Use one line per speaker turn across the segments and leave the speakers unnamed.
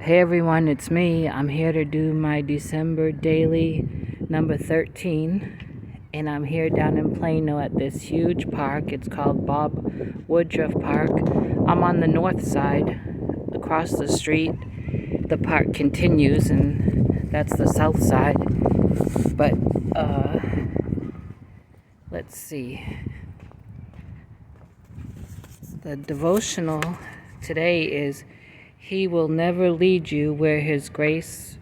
Hey everyone, it's me. I'm here to do my December daily number 13, and I'm here down in Plano at this huge park. It's called Woodruff Park. I'm on the north side. Across the street, the park continues, and that's the south side. But let's see. The devotional today is, He will never lead you where His grace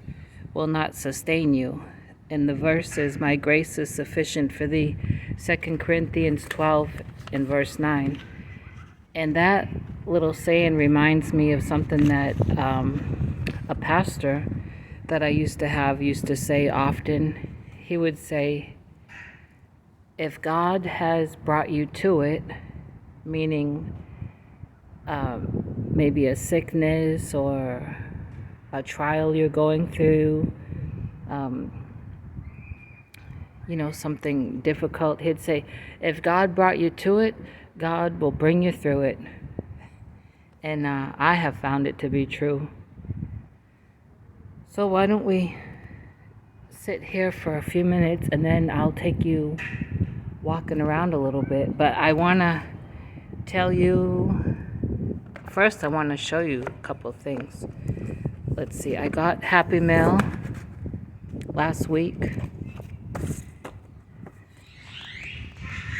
will not sustain you. And the verse is, my grace is sufficient for thee, 2 Corinthians 12 and verse 9. And that little saying reminds me of something that a pastor that I used to say often. He would say, if God has brought you to it, meaning maybe a sickness or a trial you're going through, something difficult, he'd say, if God brought you to it, God will bring you through it. And I have found it to be true. So why don't we sit here for a few minutes, and then I'll take you walking around a little bit. But I want to tell you, first I want to show you a couple of things. Let's see, I got Happy Mail last week.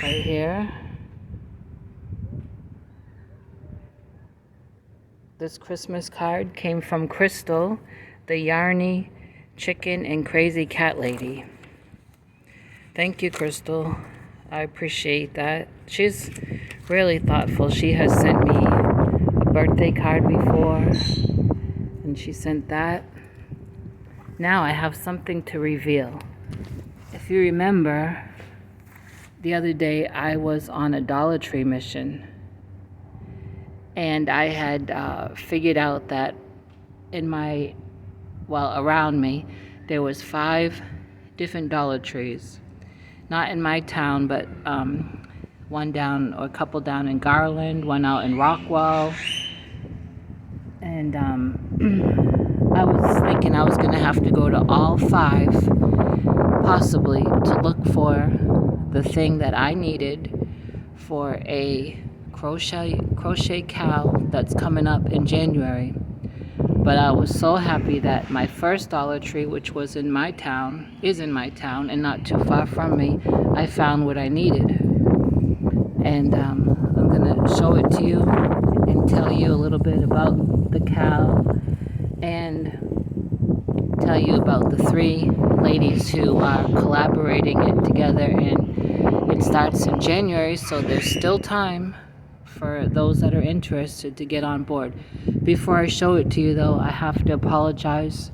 Right here. This Christmas card came from Crystal, the yarny chicken and crazy cat lady. Thank you, Crystal. I appreciate that. She's really thoughtful. She has sent me a birthday card before, and she sent that. Now I have something to reveal. If you remember, the other day I was on a Dollar Tree mission, and I had figured out that around me, there was 5 different Dollar Trees. Not in my town, but a couple down in Garland, one out in Rockwell. And I was thinking I was going to have to go to all 5, possibly, to look for the thing that I needed for a crochet cowl that's coming up in January. But I was so happy that my first Dollar Tree, which was in my town, and not too far from me, I found what I needed. And I'm going to show it to you and tell you a little bit about the cowl, and tell you about the 3 ladies who are collaborating it together. And it starts in January, so there's still time for those that are interested to get on board. Before I show it to you, though, I have to apologize.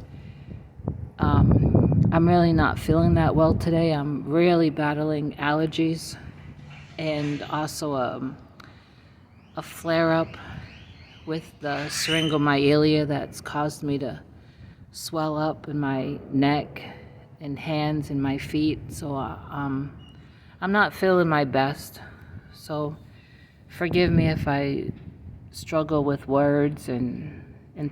I'm really not feeling that well today. I'm really battling allergies, and also a flare-up with the syringomyelia that's caused me to swell up in my neck and hands and my feet. So I'm not feeling my best. So forgive me if I struggle with words and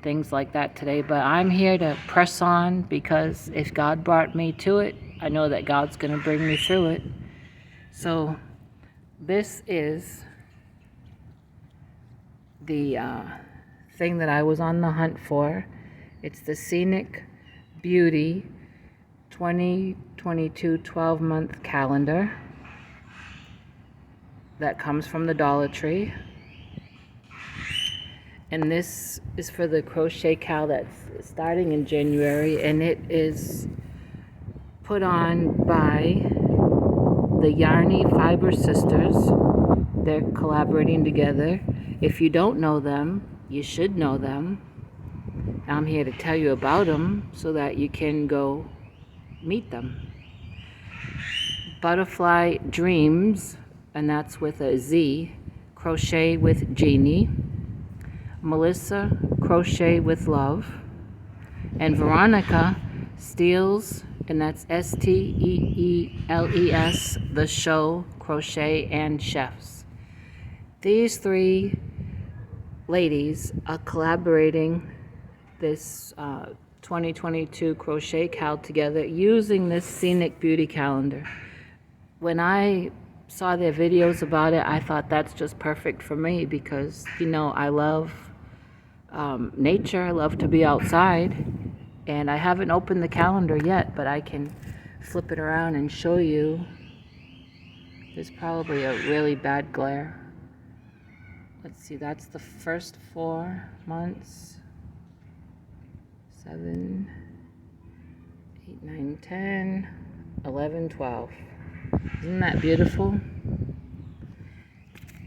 things like that today, but I'm here to press on, because if God brought me to it, I know that God's going to bring me through it. So this is the thing that I was on the hunt for. It's the Scenic Beauty 2022 12-month calendar that comes from the Dollar Tree. And this is for the crochet cowl that's starting in January, and it is put on by the Yarny Fiber Sisters. They're collaborating together. If you don't know them, you should know them. I'm here to tell you about them so that you can go meet them. Butterfly Dreams, and that's with a Z, Crochet with Jeannie. Melissa, Crochet with Love. And Veronica, Steele's, and that's Steeles, The Show, Crochet and Chefs. These 3 ladies are collaborating this 2022 crochet cal together using this Scenic Beauty calendar. When I saw their videos about it, I thought that's just perfect for me because, you know, I love nature. I love to be outside. And I haven't opened the calendar yet, but I can flip it around and show you. There's probably a really bad glare. Let's see, that's the first 4 months. 7, 8, 9, 10, 11, 12. Isn't that beautiful?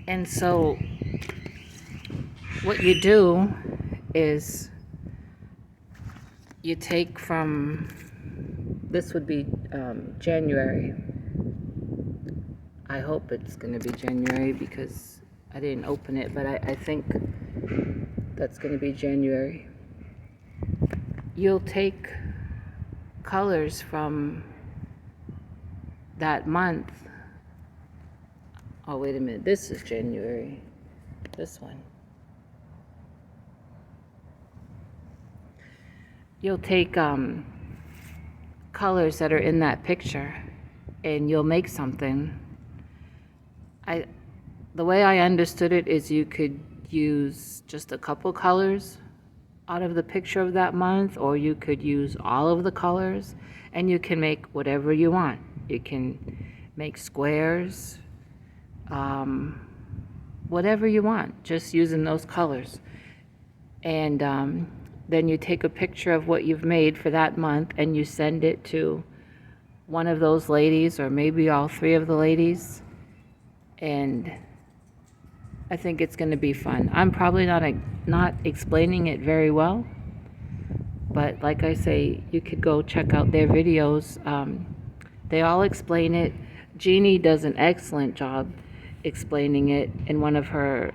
And so what you do is you take from, this would be January. I hope it's going to be January because I didn't open it, but I think that's going to be January. You'll take colors from that month. Oh, wait a minute. This is January. This one. You'll take colors that are in that picture and you'll make something. The way I understood it is you could use just a couple colors out of the picture of that month, or you could use all of the colors, and you can make whatever you want. You can make squares, whatever you want, just using those colors. And then you take a picture of what you've made for that month and you send it to one of those ladies, or maybe all 3 of the ladies. And I think it's going to be fun. I'm probably not explaining it very well, but like I say, you could go check out their videos. They all explain it. Jeannie does an excellent job explaining it in one of her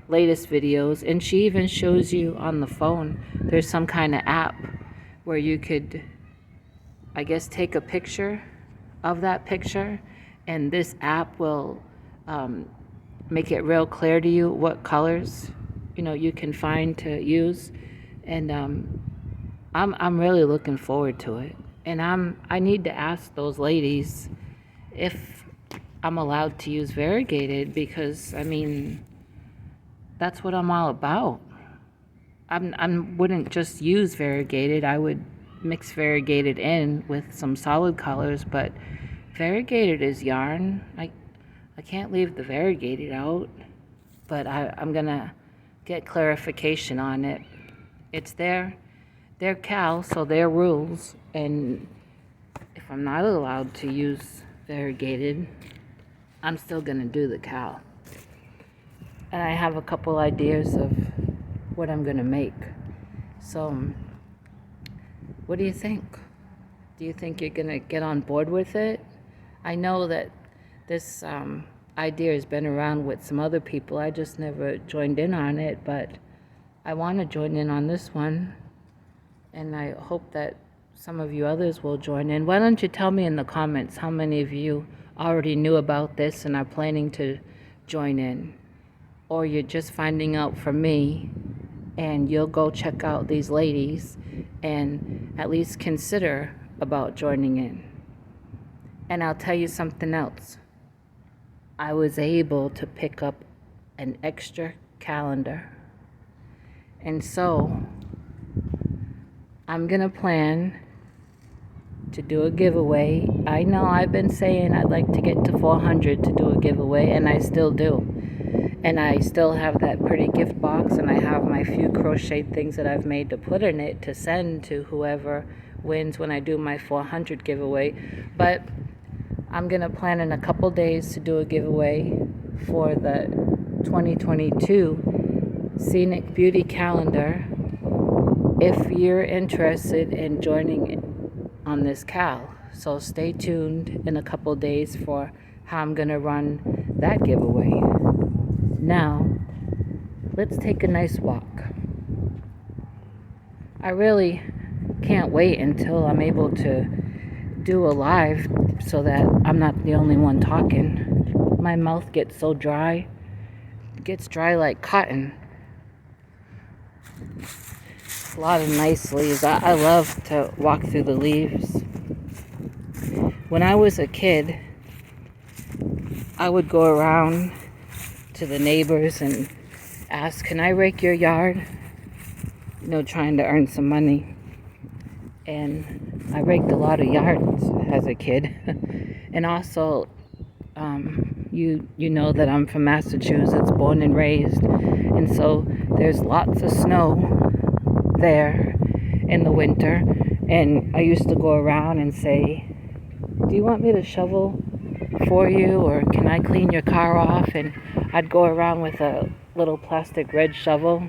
latest videos, and she even shows you on the phone. There's some kind of app where you could, I guess, take a picture of that picture, and this app will make it real clear to you what colors, you know, you can find to use. And I'm really looking forward to it. And I need to ask those ladies if I'm allowed to use variegated, because I mean, that's what I'm all about. I wouldn't just use variegated. I would mix variegated in with some solid colors, but variegated is yarn. I can't leave the variegated out, but I'm gonna get clarification on it. It's their cal, so their rules, and if I'm not allowed to use variegated, I'm still gonna do the cal. And I have a couple ideas of what I'm gonna make. So, what do you think? Do you think you're gonna get on board with it? I know that this idea has been around with some other people. I just never joined in on it, but I want to join in on this one, and I hope that some of you others will join in. Why don't you tell me in the comments how many of you already knew about this and are planning to join in, or you're just finding out from me and you'll go check out these ladies and at least consider about joining in. And I'll tell you something else. I was able to pick up an extra calendar. And so I'm going to plan to do a giveaway. I know I've been saying I'd like to get to 400 to do a giveaway, and I still do. And I still have that pretty gift box, and I have my few crochet things that I've made to put in it to send to whoever wins when I do my 400 giveaway. But I'm going to plan in a couple days to do a giveaway for the 2022 Scenic Beauty calendar. If you're interested in joining on this cal, so stay tuned in a couple days for how I'm going to run that giveaway. Now, let's take a nice walk. I really can't wait until I'm able to do a live so that I'm not the only one talking. My mouth gets so dry. It gets dry like cotton. A lot of nice leaves. I love to walk through the leaves. When I was a kid, I would go around to the neighbors and ask, can I rake your yard? You know, trying to earn some money. And I raked a lot of yards as a kid. And also, you know that I'm from Massachusetts, born and raised. And so there's lots of snow there in the winter. And I used to go around and say, do you want me to shovel for you, or can I clean your car off? And I'd go around with a little plastic red shovel,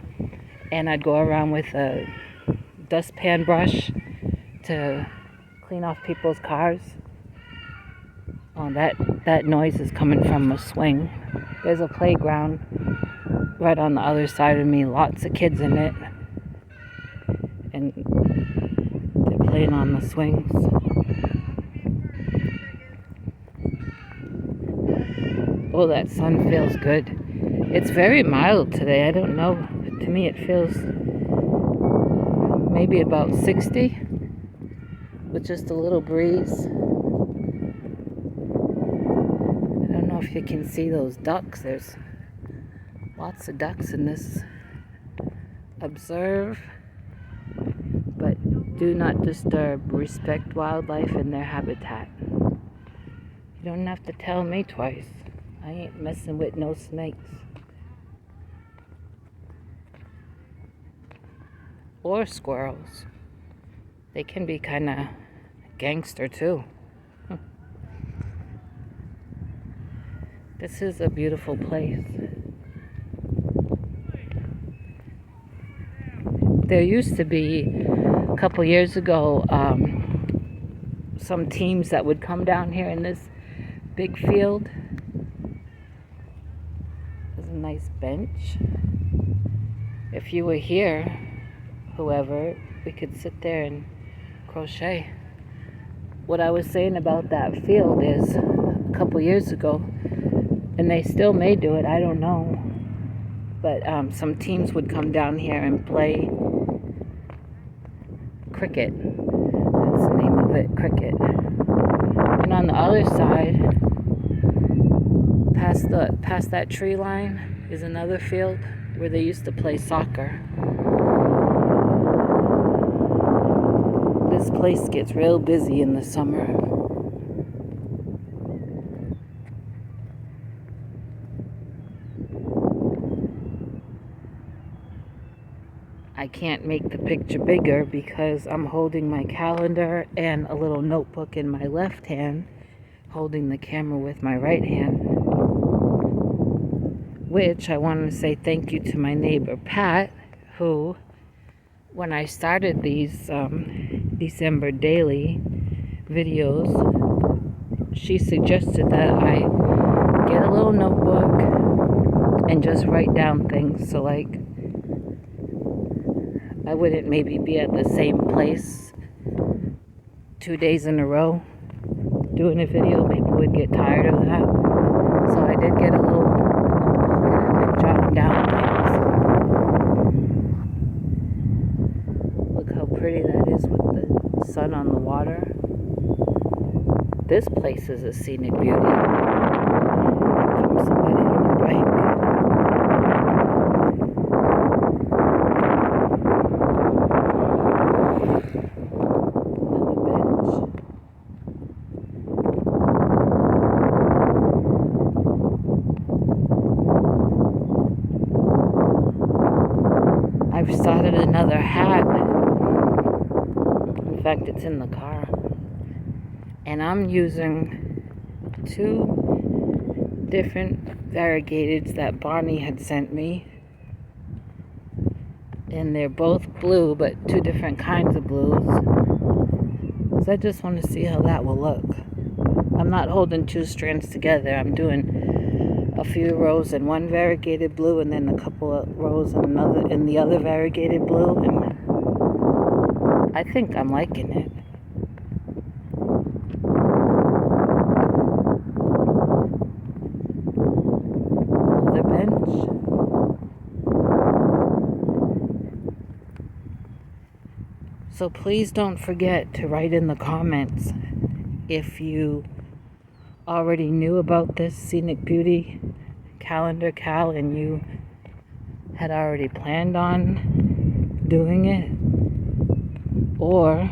and I'd go around with a dustpan brush to clean off people's cars. Oh, that noise is coming from a swing. There's a playground right on the other side of me, lots of kids in it, and they're playing on the swings. Oh, that sun feels good. It's very mild today. I don't know. To me, it feels maybe about 60 with just a little breeze. I don't know if you can see those ducks. There's lots of ducks in this. Observe, but do not disturb. Respect wildlife and their habitat. You don't have to tell me twice. I ain't messing with no snakes. Or squirrels. They can be kind of gangster too. This is a beautiful place. There used to be, a couple years ago, some teams that would come down here in this big field. There's a nice bench. If you were here, whoever, we could sit there and crochet. What I was saying about that field is, a couple years ago, and they still may do it, I don't know, but some teams would come down here and play cricket. That's the name of it, cricket. And on the other side, past that tree line, is another field where they used to play soccer. This place gets real busy in the summer. I can't make the picture bigger because I'm holding my calendar and a little notebook in my left hand, holding the camera with my right hand. Which I want to say thank you to my neighbor Pat, who, when I started these December daily videos, she suggested that I get a little notebook and just write down things. So like, I wouldn't maybe be at the same place 2 days in a row doing a video. People would get tired of that. So I did get a little notebook and I've been jotting down things. Look how pretty that is with the sun on the water. This place is a scenic beauty. Here comes somebody on a bike. I've started another hat. In fact, it's in the car. And I'm using 2 different variegateds that Bonnie had sent me. And they're both blue, but 2 different kinds of blues. So I just want to see how that will look. I'm not holding 2 strands together. I'm doing a few rows in one variegated blue and then a couple of rows in the other variegated blue, and I think I'm liking it. Another bench. So please don't forget to write in the comments if you already knew about this Scenic Beauty calendar, Cal, and you had already planned on doing it, or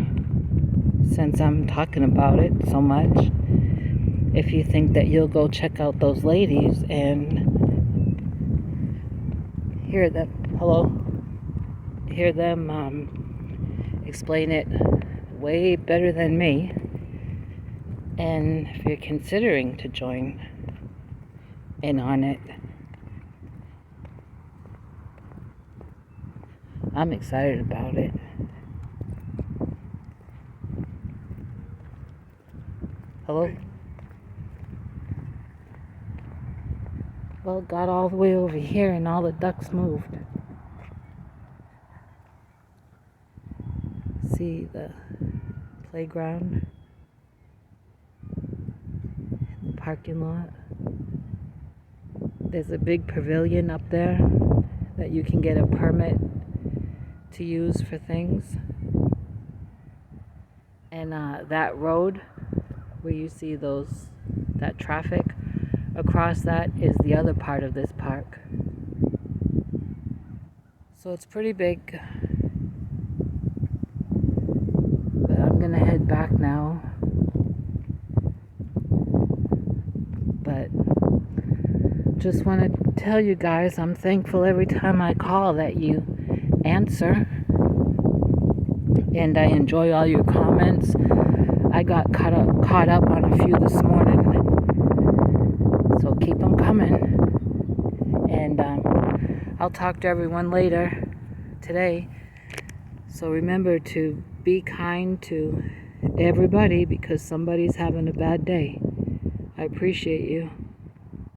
since I'm talking about it so much, if you think that you'll go check out those ladies and hear them explain it way better than me. And if you're considering to join in on it, I'm excited about it. Hello? Well, got all the way over here and all the ducks moved. See the playground, the parking lot. There's a big pavilion up there that you can get a permit to use for things. And that road where you see that traffic across, that is the other part of this park. So it's pretty big. But I'm gonna head back now. But just want to tell you guys, I'm thankful every time I call that you answer. And I enjoy all your comments. I got caught up on a few this morning. So keep them coming. And I'll talk to everyone later today. So remember to be kind to everybody, because somebody's having a bad day. I appreciate you.